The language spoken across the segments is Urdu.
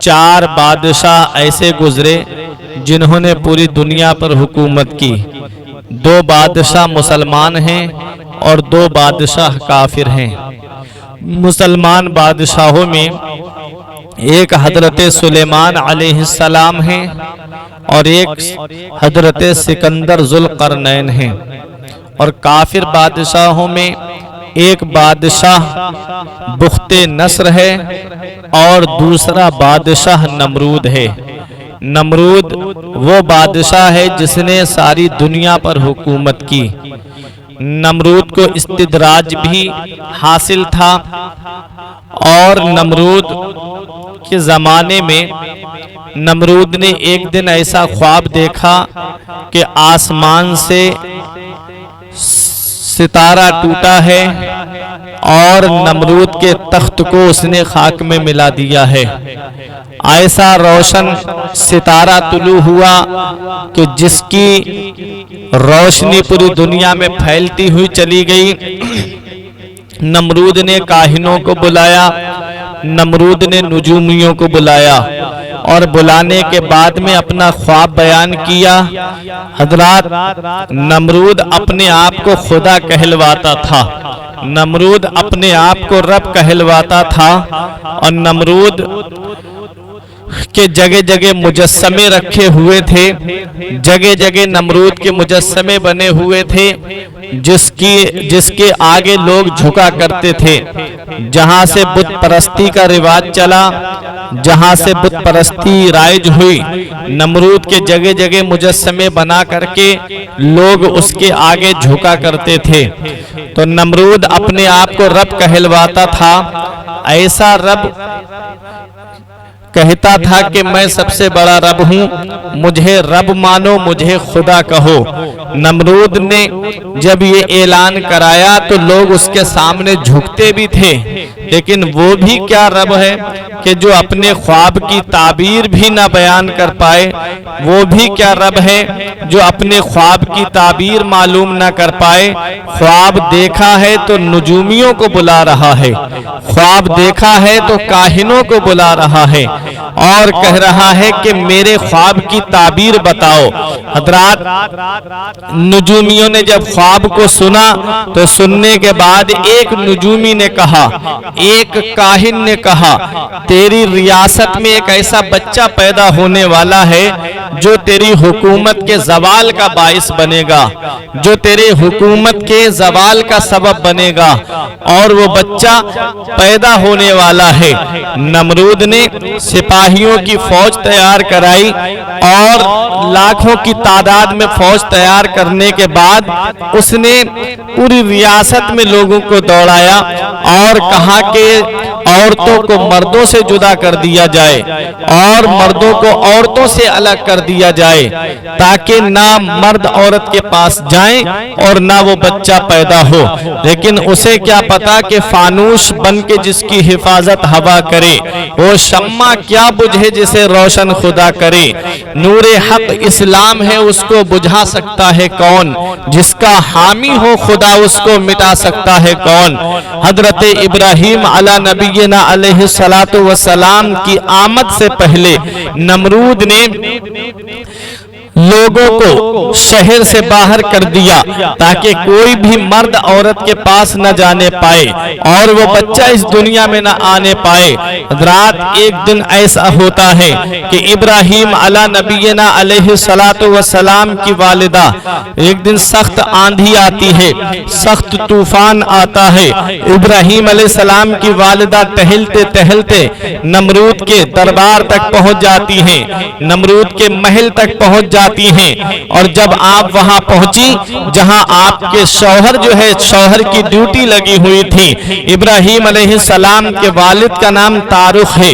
4 بادشاہ ایسے گزرے جنہوں نے پوری دنیا پر حکومت کی۔ 2 بادشاہ مسلمان ہیں اور 2 بادشاہ کافر ہیں۔ مسلمان بادشاہوں میں ایک حضرت سلیمان علیہ السلام ہیں اور ایک حضرت سکندر ذوالقرنین ہیں، اور کافر بادشاہوں میں ایک بادشاہ بخت نصر ہے اور دوسرا بادشاہ نمرود ہے۔ نمرود وہ بادشاہ ہے جس نے ساری دنیا پر حکومت کی۔ نمرود کو استدراج بھی حاصل تھا، اور نمرود کے زمانے میں نمرود نے ایک دن ایسا خواب دیکھا کہ آسمان سے ستارہ ٹوٹا ہے اور نمرود کے تخت کو اس نے خاک میں ملا دیا ہے۔ ایسا روشن ستارہ طلوع ہوا کہ جس کی روشنی پوری دنیا میں پھیلتی ہوئی چلی گئی۔ نمرود نے کاہنوں کو بلایا، نمرود نے نجومیوں کو بلایا، اور بلانے کے بعد میں اپنا خواب بیان کیا۔ حضرات، نمرود اپنے آپ کو خدا کہلواتا تھا، نمرود اپنے آپ کو رب کہلواتا تھا، اور نمرود کہ جگہ جگہ مجسمے رکھے ہوئے تھے، جگہ جگہ نمرود کے مجسمے بنے ہوئے تھے جس کے آگے لوگ جھکا کرتے تھے۔ جہاں سے بت پرستی کا رواج چلا، جہاں سے بت پرستی رائج ہوئی، نمرود کے جگہ جگہ مجسمے بنا کر کے لوگ اس کے آگے جھکا کرتے تھے۔ تو نمرود اپنے آپ کو رب کہلواتا تھا۔ ایسا رب کہتا تھا کہ میں سب سے بڑا رب ہوں، مجھے رب مانو، مجھے خدا کہو۔ نمرود نے جب یہ اعلان کرایا تو لوگ اس کے سامنے جھکتے بھی تھے، لیکن وہ بھی کیا رب ہے کہ جو اپنے خواب کی تعبیر بھی نہ بیان کر پائے؟ وہ بھی کیا رب ہے جو اپنے خواب کی تعبیر معلوم نہ کر پائے؟ خواب دیکھا ہے تو نجومیوں کو بلا رہا ہے، خواب دیکھا ہے تو کاہنوں کو بلا رہا ہے، اور کہہ رہا ہے کہ میرے خواب کی تعبیر بتاؤ۔ حضرات، نجومیوں نے جب خواب کو سنا تو سننے کے بعد ایک نجومی نے کہا، ایک کاہن نے کہا، تیری ریاست میں ایک ایسا بچہ پیدا ہونے والا ہے جو تیری حکومت کے زوال کا باعث بنے گا، جو تیری حکومت کے زوال کا سبب بنے گا، اور وہ بچہ پیدا ہونے والا ہے۔ نمرود نے سپاہیوں کی فوج تیار کرائی، اور لاکھوں کی تعداد میں فوج تیار کرنے کے بعد اس نے پوری ریاست میں لوگوں کو دوڑایا اور کہا کہ عورتوں کو مردوں سے جدا کر دیا جائے اور مردوں کو عورتوں سے الگ کر دیا جائے، تاکہ نہ مرد عورت کے پاس جائیں اور نہ وہ بچہ پیدا ہو۔ لیکن اسے کیا پتا کہ فانوس بن کے جس کی حفاظت ہوا کرے، وہ شمع کیا بجھے جسے روشن خدا کرے۔ نور حق اسلام ہے، اس کو بجھا سکتا ہے کون؟ جس کا حامی ہو خدا، اس کو مٹا سکتا ہے کون؟ حضرت ابراہیم علی نبینا علیہ السلام کی آمد سے پہلے نمرود نے لوگوں کو شہر سے باہر کر دیا تاکہ کوئی بھی مرد عورت کے پاس نہ جانے پائے اور وہ بچہ اس دنیا میں نہ آنے پائے۔ رات ایک دن ایسا ہوتا ہے کہ ابراہیم علی نبینا علیہ السلام کی والدہ، ایک دن سخت آندھی آتی ہے، سخت طوفان آتا ہے۔ ابراہیم علیہ السلام کی والدہ ٹہلتے ٹہلتے نمرود کے دربار تک پہنچ جاتی ہیں، نمرود کے محل تک پہنچ جاتی ہیں، اور جب آپ وہاں پہنچی جہاں آپ کے شوہر جو ہے، شوہر کی ڈیوٹی لگی ہوئی تھی، ابراہیم علیہ السلام کے والد کا نام تارخ ہے۔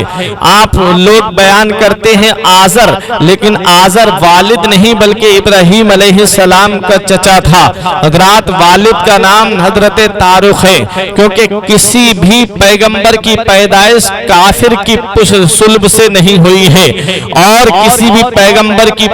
آپ لوگ بیان کرتے ہیں آزر، لیکن آزر والد نہیں بلکہ ابراہیم علیہ السلام کا چچا تھا۔ حضرات، والد کا نام حضرت تارخ ہے، کیونکہ کسی بھی پیغمبر کی پیدائش کافر کی صلب سے نہیں ہوئی ہے، اور کسی بھی پیغمبر کی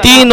3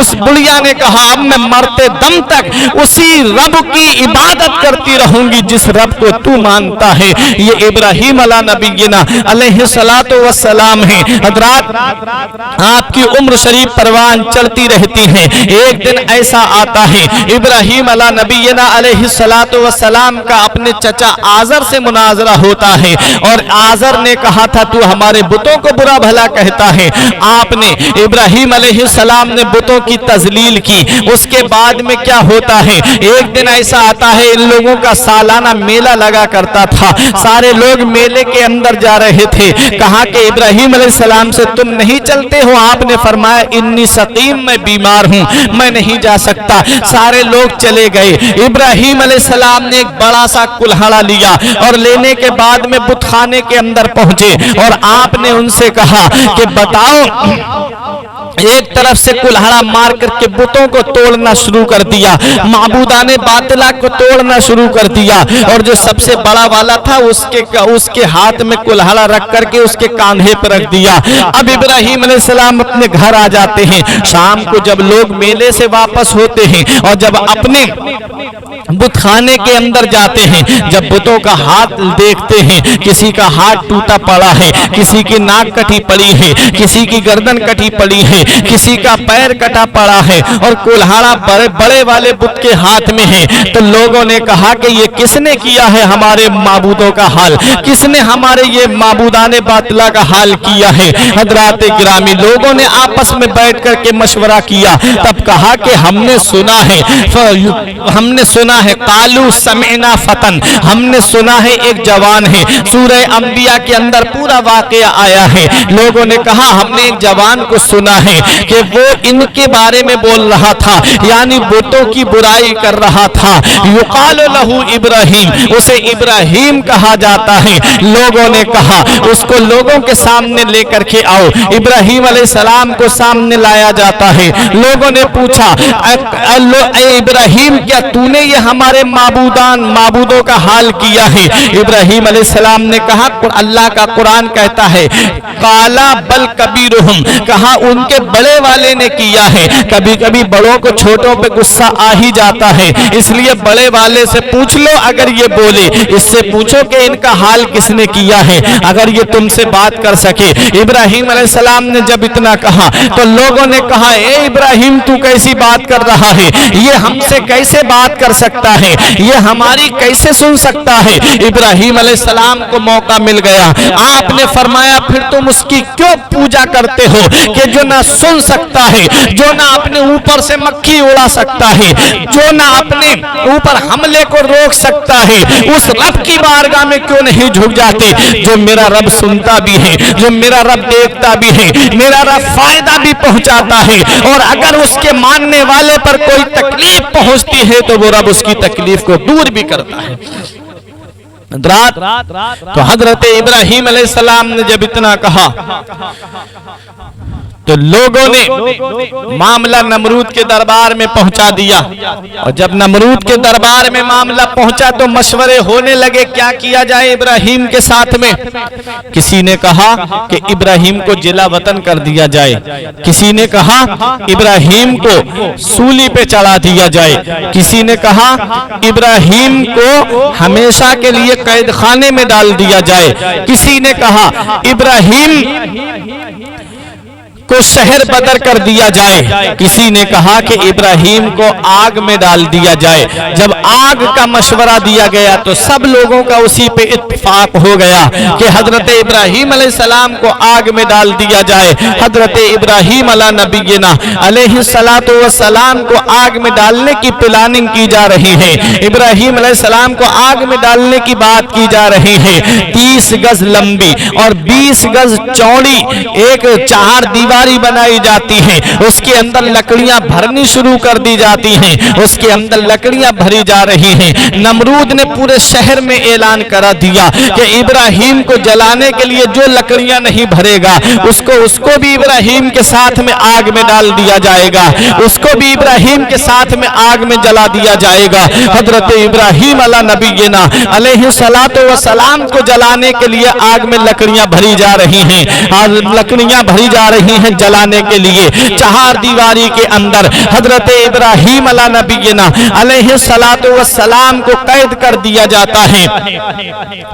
اس بڑھیا نے کہا اب میں مرتے دم تک اسی رب کی عبادت کرتی رہوں گی جس رب کو تو مانتا ہے۔ یہ ابراہیم علیہ نبینا علیہ السلام ہیں۔ حضرات آپ کی عمر شریف پروان چلتی رہتی ہیں، ایک دن ایسا آتا ہے ابراہیم علیہ نبینا علیہ السلام کا اپنے چچا آزر سے مناظرہ ہوتا ہے، اور آزر نے کہا تھا تو ہمارے بتوں کو برا بھلا کہتا ہے۔ آپ نے ابراہیم علیہ السلام نے بتوں کی تذلیل کی۔ اس کے بعد میں کیا ہوتا ہے، ایک دن ایسا آتا ہے ان لوگوں کا سالانہ میلہ لگا کرتا تھا، سارے لوگ میلے کے اندر جا رہے تھے۔ کہا کہ ابراہیم علیہ السلام سے تم نہیں چلتے ہو؟ آپ نے فرمایا انی سقیم، میں بیمار ہوں، میں نہیں جا سکتا۔ سارے لوگ چلے گئے۔ ابراہیم علیہ السلام نے ایک بڑا سا کلہاڑا لیا اور لینے کے بعد میں بت خانے کے اندر پہنچے، اور آپ نے ان سے کہا کہ بتاؤ، ایک طرف سے کلہاڑا مار کر کے بتوں کو توڑنا شروع کر دیا، معبودان باطلہ کو توڑنا شروع کر دیا، اور جو سب سے بڑا والا تھا اس کے ہاتھ میں کلہاڑا رکھ کر کے اس کے کاندھے پر رکھ دیا۔ اب ابراہیم علیہ السلام اپنے گھر آ جاتے ہیں۔ شام کو جب لوگ میلے سے واپس ہوتے ہیں اور جب اپنے بت خانے کے اندر جاتے ہیں، جب بتوں کا ہاتھ دیکھتے ہیں، کسی کا ہاتھ ٹوٹا پڑا ہے، کسی کی ناک کٹی پڑی ہے، کسی کی گردن کٹی پڑی ہے، کسی کا پیر کٹا پڑا ہے، اور کلہاڑا بڑے والے بت کے ہاتھ میں ہے، تو لوگوں نے کہا کہ یہ کس نے کیا ہے ہمارے معبودوں کا حال، کس نے ہمارے یہ معبودان باطلہ کا حال کیا ہے؟ حضرات گرامی، لوگوں نے آپس میں بیٹھ کر کے مشورہ کیا، تب کہا کہ ہم نے سنا ہے قالو سمعنا فتن، ہم نے سنا ہے ایک جوان ہے۔ سورہ انبیاء کے اندر پورا واقعہ آیا ہے۔ لوگوں نے کہا ہم نے ایک جوان کو سنا ہے کہ وہ ان کے بارے میں بول رہا تھا، یعنی بتوں کی برائی کر رہا تھا۔ یقال لہو ابراہیم، اسے ابراہیم کہا جاتا ہے۔ لوگوں نے کہا اس کو لوگوں کے سامنے لے کر کے آؤ۔ ابراہیم علیہ السلام کو سامنے لایا جاتا ہے۔ لوگوں نے پوچھا اے ابراہیم، کیا تو نے یہ ہمارے معبودوں کا حال کیا ہے؟ ابراہیم علیہ السلام نے کہا اللہ کا قرآن کہتا ہے قالا بل کبیرہم، کہا ان کے بڑے والے نے کیا ہے۔ کبھی کبھی بڑوں کو چھوٹوں پہ غصہ آ ہی جاتا ہے، اس لیے بڑے والے سے پوچھ لو، اگر یہ بولے اس سے پوچھو کہ ان کا حال کس نے کیا ہے، اگر یہ تم سے بات کر سکے۔ ابراہیم علیہ السلام نے جب اتنا کہا تو لوگوں نے کہا اے ابراہیم تو کیسی بات کر رہا ہے، یہ ہم سے کیسے بات کر سکتا ہے، یہ ہماری کیسے سن سکتا ہے؟ ابراہیم علیہ السلام کو موقع مل گیا۔ آپ نے فرمایا پھر تم اس کی کیوں پوجا کرتے ہو کہ جو نہ سن سکتا ہے، جو نہ اپنے اوپر سے مکھی اڑا سکتا ہے، جو نہ اپنے اوپر حملے کو روک سکتا ہے؟ اس رب کی بارگاہ میں کیوں نہیں جھک جاتے جو میرا رب سنتا بھی ہے، جو میرا رب دیکھتا بھی ہے، میرا رب فائدہ بھی پہنچاتا ہے، اور اگر اس کے ماننے والے پر کوئی تکلیف پہنچتی ہے تو وہ رب اس کی تکلیف کو دور بھی کرتا ہے۔ تو حضرت ابراہیم علیہ السلام نے جب اتنا کہا تو لوگوں نے معاملہ نمرود کے دربار میں پہنچا دیا، اور جب نمرود کے دربار میں معاملہ پہنچا تو مشورے ہونے لگے کیا کیا جائے ابراہیم کے ساتھ میں۔ کسی نے کہا کہ ابراہیم کو جلا وطن کر دیا جائے، کسی نے کہا ابراہیم کو سولی پہ چڑھا دیا جائے، کسی نے کہا ابراہیم کو ہمیشہ کے لیے قید خانے میں ڈال دیا جائے، کسی نے کہا ابراہیم کو شہر بدر کر دیا جائے، کسی نے کہا کہ ابراہیم کو آگ میں ڈال دیا جائے۔ جب آگ کا مشورہ دیا گیا تو سب لوگوں کا اسی پہ اتفاق ہو گیا کہ حضرت ابراہیم علیہ السلام کو آگ میں ڈال دیا جائے۔ حضرت ابراہیم علیہ نبینا علیہ السلام کو آگ میں ڈالنے کی پلاننگ کی جا رہی ہے، ابراہیم علیہ السلام کو آگ میں ڈالنے کی بات کی جا رہی ہے۔ 30 گز لمبی اور 20 گز چوڑی ایک چہار دیوار بنائی جاتی ہیں، اس کے اندر لکڑیاں بھرنی شروع کر دی جاتی ہیں، اس کے اندر لکڑیاں بھری جا رہی ہیں۔ نمرود نے پورے شہر میں اعلان کرا دیا کہ ابراہیم کو جلانے کے لیے جو لکڑیاں نہیں بھرے گا اس کو بھی ابراہیم کے ساتھ میں آگ میں ڈال دیا جائے گا، اس کو بھی ابراہیم کے ساتھ میں آگ میں جلا دیا جائے گا۔ حضرت ابراہیم علیہ نبینا علیہ السلام کو جلانے کے لیے آگ میں لکڑیاں بھری جا رہی ہیں، لکڑیاں بھری جا رہی ہیں۔ ہیں جلانے کے لیے چہار دیواری کے اندر حضرت ابراہیم علیہ نبینا علیہ الصلوۃ والسلام کو قید کر دیا جاتا ہے۔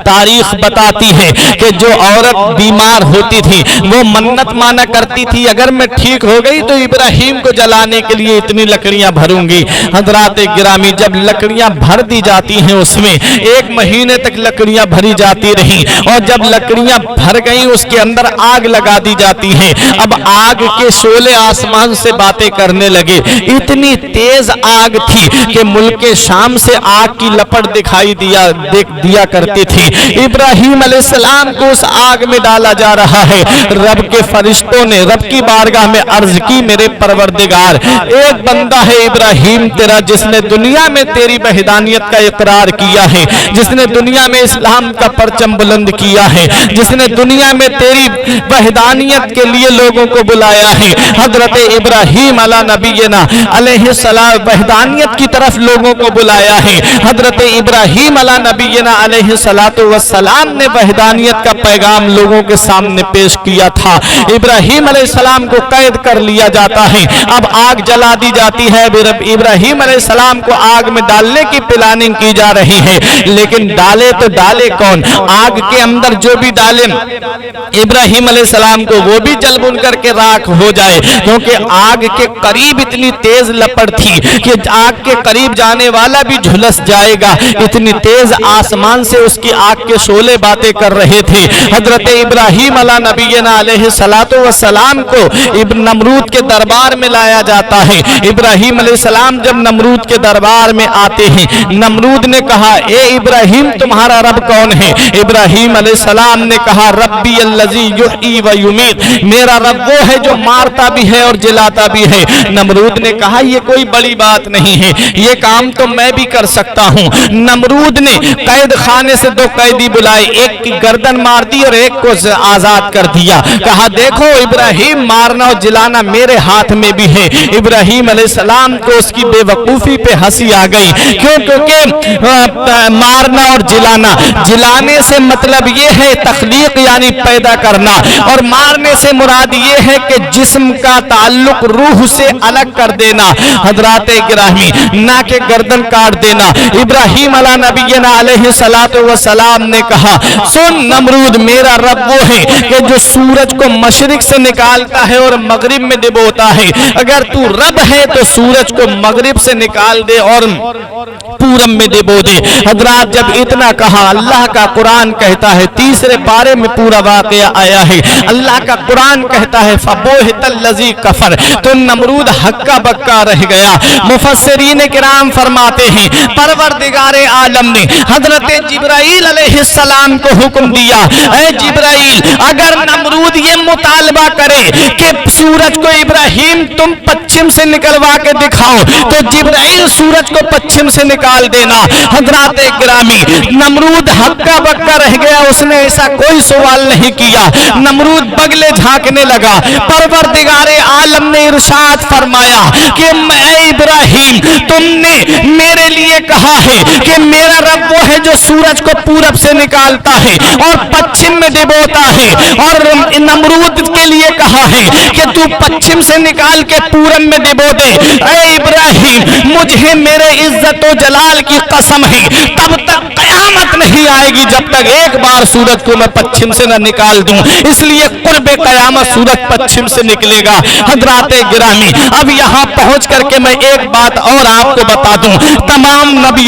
تاریخ بتاتی ہے کہ جو عورت بیمار ہوتی تھی وہ منت مانا کرتی تھی اگر میں ٹھیک ہو گئی تو ابراہیم کو جلانے کے لیے اتنی لکڑیاں بھروں گی۔ حضرات گرامی جب لکڑیاں بھر دی جاتی ہیں اس میں 1 مہینے تک لکڑیاں بھری جاتی رہیں اور جب لکڑیاں بھر گئیں اس کے اندر آگ لگا دی جاتی ہے۔ اب آگ کے شعلے آسمان سے باتیں کرنے لگے، اتنی تیز آگ تھی کہ ملک شام سے آگ کی لپٹ دکھائی دیا کرتی تھی۔ ابراہیم علیہ السلام کو اس آگ میں ڈالا جا رہا ہے۔ رب کے فرشتوں نے رب کی بارگاہ میں عرض کی میرے پروردگار ایک بندہ ہے ابراہیم تیرا جس نے دنیا میں تیری وحدانیت کا اقرار کیا ہے، جس نے دنیا میں اسلام کا پرچم بلند کیا ہے، جس نے دنیا میں تیری وحدانیت کے لیے لوگوں کو بلایا ہے۔ حضرت ابراہیم علیہ نبینا علیہ السلام وحدانیت کی طرف لوگوں کو بلایا ہے۔ حضرت ابراہیم علیہ نبینا علیہ السلام نے وحدانیت کا پیغام لوگوں کے سامنے پیش کیا تھا۔ ابراہیم علیہ السلام کو قید کر لیا جاتا ہے، اب آگ جلا دی جاتی ہے۔ ابراہیم علیہ السلام کو آگ میں ڈالنے کی پلاننگ کی جا رہی ہے، لیکن ڈالے تو ڈالے کون؟ آگ کے اندر جو بھی ڈالے ابراہیم علیہ السلام کو وہ بھی جل بن کر کے راکھ ہو جائے، کیونکہ آگ کے قریب اتنی تیز لپٹ تھی کہ آگ کے قریب جانے والا بھی جھلس جائے گا، اتنی تیز آسمان سے اس کی آگ کے شعلے باتیں کر رہے تھے۔ حضرت ابراہیم علیہ نبینا علیہ السلام کو نمرود کے دربار میں لایا جاتا ہے۔ ابراہیم علیہ السلام جب نمرود کے دربار میں آتے ہیں، نمرود نے کہا اے ابراہیم تمہارا رب کون ہے؟ ابراہیم علیہ السلام نے کہا ربی الذی یحیی و یمیت، میرا رب وہ ہے جو مارتا بھی ہے اور جلاتا بھی ہے۔ نمرود نے کہا یہ کوئی بڑی بات نہیں ہے، یہ کام تو میں بھی کر سکتا ہوں۔ نمرود نے قید خانے سے 2 قیدی بلائے، ایک کی گردن مار دی اور ایک کو آزاد کر دیا۔ کہا دیکھو ابراہیم مارنا اور جلانا میرے ہاتھ میں بھی ہے۔ ابراہیم علیہ السلام کو اس کی بے وقوفی پہ ہنسی آ گئی، کیونکہ مارنا اور جلانے سے مطلب یہ ہے تخلیق یعنی پیدا کرنا، اور مارنے سے مراد یہ ہے کہ جسم کا تعلق روح سے الگ کر دینا۔ حضرات گرامی نہ کہ گردن کاٹ دینا۔ ابراہیم علیہ نبینا علیہ السلام نے کہا سن نمرود میرا رب وہ ہے کہ جو سورج کو مشرق سے نکالتا ہے اور مغرب میں ڈبوتا ہے، اگر تو رب ہے تو سورج کو مغرب سے نکال دے اور پورب میں ڈبو دے۔ حضرات جب اتنا کہا اللہ کا قرآن کہتا ہے 3 پارے میں پورا واقعہ آیا ہے، اللہ کا قرآن کہتا ہے فبوہت الذی کفر، تو نمرود ہکا بکا رہ گیا۔ مفسرین کرام فرماتے ہیں پروردگار عالم نے حضرت جبرائیل علیہ السلام کو حکم دیا اے جبرائیل اگر نمرود یہ مطالبہ کرے کہ سورج کو ابراہیم تم پچھم سے نکلوا کے دکھاؤ تو جبرائیل سورج کو پچھم سے نکال دینا۔ حضرات گرامی نمرود ہکا بکا رہ گیا، اس نے ایسا کوئی سوال نہیں کیا۔ نمرود بگلے جھانکنے لگا۔ پروردگار عالم نے ارشاد فرمایا کہ اے ابراہیم تم نے میرے لیے کہا ہے کہ میرا رب وہ ہے جو سورج کو پورب سے نکالتا ہے اور پچھم میں ڈبوتا ہے، اور نمرود کے لیے کہا ہے کہ تو پچھم سے نکال کے پورب میں ڈبو دے۔ اے ابراہیم مجھے میرے عزت و جلال کی قسم ہے تب تک قیامت نہیں آئے گی جب تک ایک بار سورج کو میں پچھم سے نہ نکال دوں، اس لیے قرب قیامت سورج پچھم سے نکلے گا۔ حضرات گرامی اب یہاں پہنچ کر کے میں ایک بات اور آپ کو بتا دوں، تمام نبی